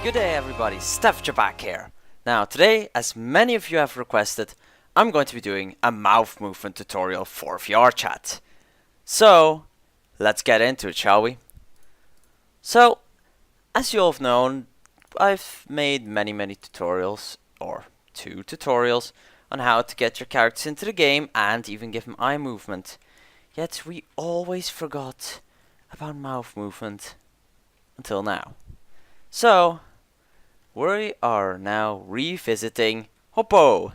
Good day everybody, Stefchap here. Now today, as many of you have requested, I'm going to be doing a mouth movement tutorial for VRchat. So, let's get into it, shall we? So, as you all have known, I've made many tutorials, or 2 tutorials, on how to get your characters into the game and even give them eye movement. Yet we always forgot about mouth movement until now. So, we are now revisiting Hoppo.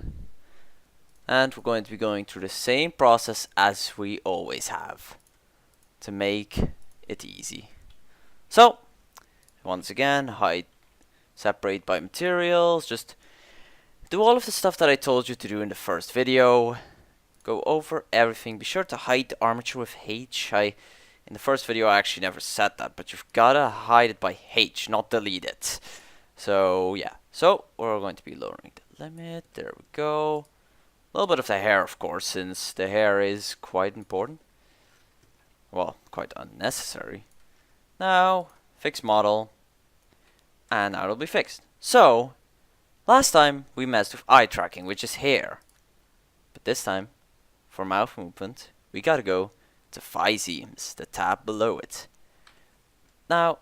And we're going to be going through the same process as we always have to make it easy. So, once again, hide, separate by materials, just do all of the stuff that I told you to do in the first video. Go over everything. Be sure to hide the armature with H. In the first video I actually never said that, but you've gotta hide it by H, not delete it. So yeah, so we're going to be lowering the limit, there we go. A little bit of the hair, of course, since the hair is quite important. Well, quite unnecessary. Now, fix model, and now it'll be fixed. So, last time we messed with eye tracking, which is hair. But this time, for mouth movement, we gotta go to Physemes, the tab below it. Now,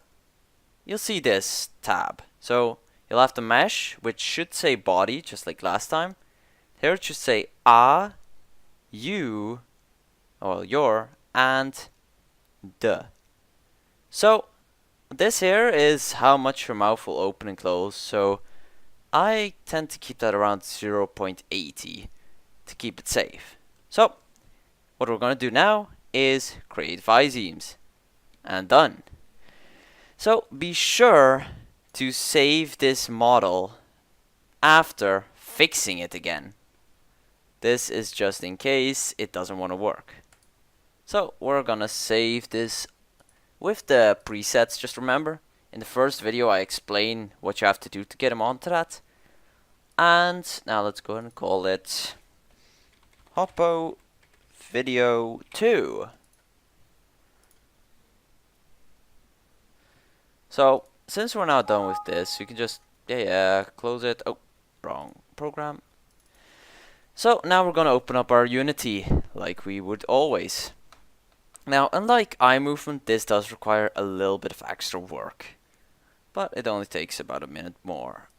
you'll see this tab. So, you'll have the mesh, which should say body, just like last time. Here it should say you, well, your, and the. So, this here is how much your mouth will open and close. So, I tend to keep that around 0.80 to keep it safe. So, what we're going to do now is create Physemes. And done. So, be sure to save this model after fixing it again. This is just in case it doesn't want to work. So we're gonna save this with the presets. Just remember, in the first video I explain what you have to do to get them onto that. And now let's go ahead and call it Hoppo Video 2. So since we're now done with this, you can just close it. Oh, wrong program. So now we're gonna open up our Unity like we would always. Now, unlike eye movement, this does require a little bit of extra work, but it only takes about a minute more.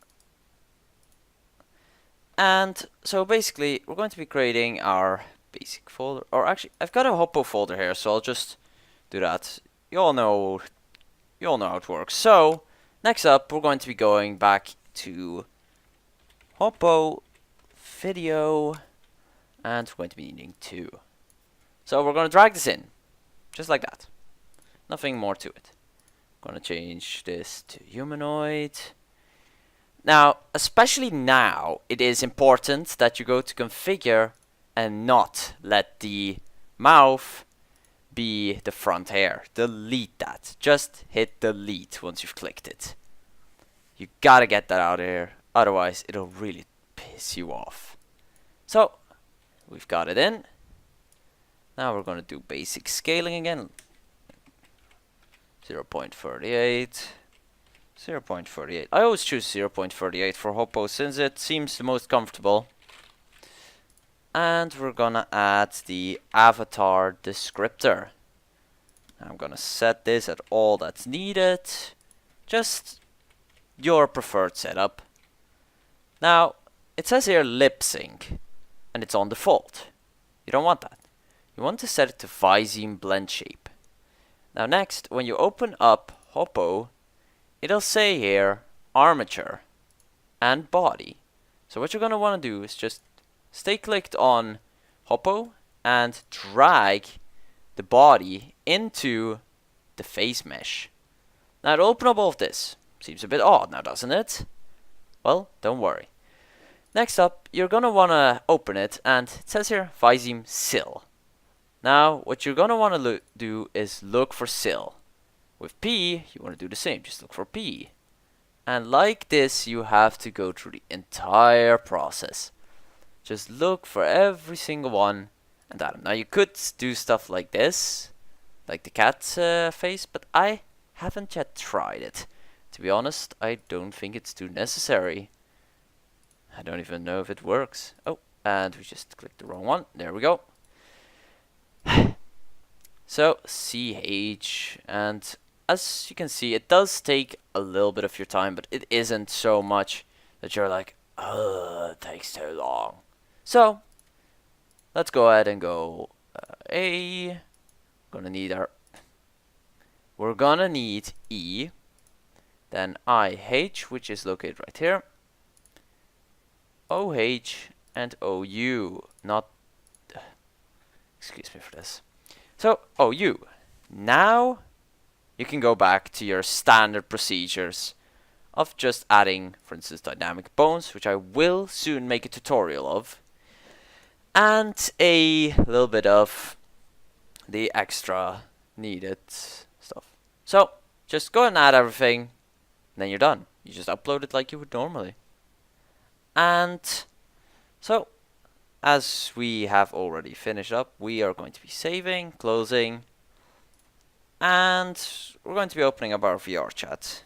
And so basically, we're going to be creating our basic folder, or actually, I've got a Hoppo folder here, so I'll just do that. You all know how it works. So next up, we're going to be going back to Hoppo Video, and we're going to be needing 2. So we're going to drag this in, just like that. Nothing more to it. I'm going to change this to humanoid. Now, especially now, it is important that you go to configure and not let the mouth be the front hair. Delete that. Just hit delete once you've clicked it. You gotta get that out of here, otherwise it'll really piss you off. So, we've got it in. Now we're gonna do basic scaling again. 0.38. 0.38. I always choose 0.38 for Hoppo since it seems the most comfortable. And we're gonna add the avatar descriptor. I'm gonna set this at all that's needed. Just your preferred setup. Now, it says here lip sync, and it's on default. You don't want that. You want to set it to Physeme blend shape. Now next, when you open up Hoppo, it'll say here armature and body. So what you're gonna want to do is just stay clicked on Hoppo and drag the body into the face mesh. Now to open up all of this, seems a bit odd now, doesn't it? Well, don't worry. Next up, you're gonna wanna open it, and it says here Physeme Sill. Now, what you're gonna wanna do is look for Sill. With P, you wanna do the same, just look for P. And like this, you have to go through the entire process. Just look for every single one and add them. Now you could do stuff like this, like the cat face, but I haven't yet tried it. To be honest, I don't think it's too necessary. I don't even know if it works. Oh, and we just clicked the wrong one. There we go. So, CH, and as you can see, it does take a little bit of your time, but it isn't so much that you're like, oh, it takes too long. So, let's go ahead and go A. We're gonna need E, then IH, which is located right here, OH, and OU, not, excuse me for this. So, OU. Now, you can go back to your standard procedures of just adding, for instance, dynamic bones, which I will soon make a tutorial of, and a little bit of the extra needed stuff. So, just go and add everything, and then you're done. You just upload it like you would normally. And so, as we have already finished up, we are going to be saving, closing, and we're going to be opening up our VRchat.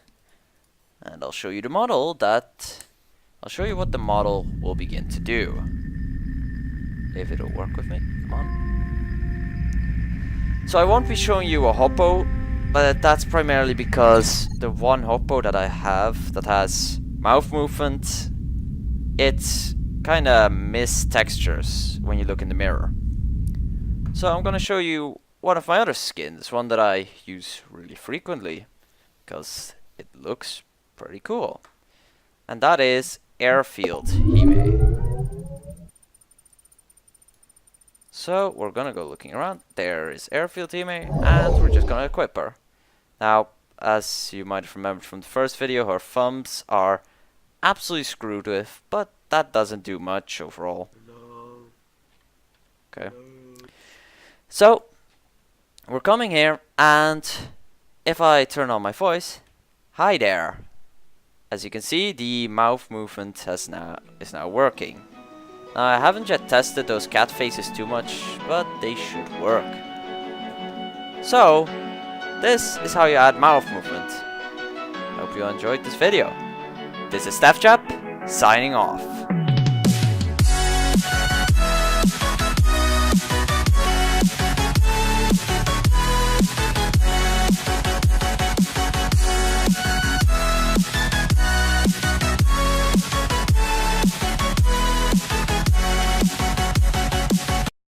And I'll show you the model that... I'll show you what the model will begin to do. If it'll work with me, come on. So I won't be showing you a hoppo, but that's primarily because the one hoppo that I have that has mouth movement, it's kinda miss textures when you look in the mirror. So I'm gonna show you one of my other skins, one that I use really frequently, because it looks pretty cool. And that is Airfield Hime. So we're gonna go looking around. There is Airfield Hime, and we're just gonna equip her. Now, as you might have remembered from the first video, her thumbs are absolutely screwed with, but that doesn't do much overall. Okay. So, we're coming here, and if I turn on my voice, hi there. As you can see, the mouth movement is now working. Now, I haven't yet tested those cat faces too much, but they should work. So, this is how you add mouth movement. Hope you enjoyed this video. This is Stefchap, signing off.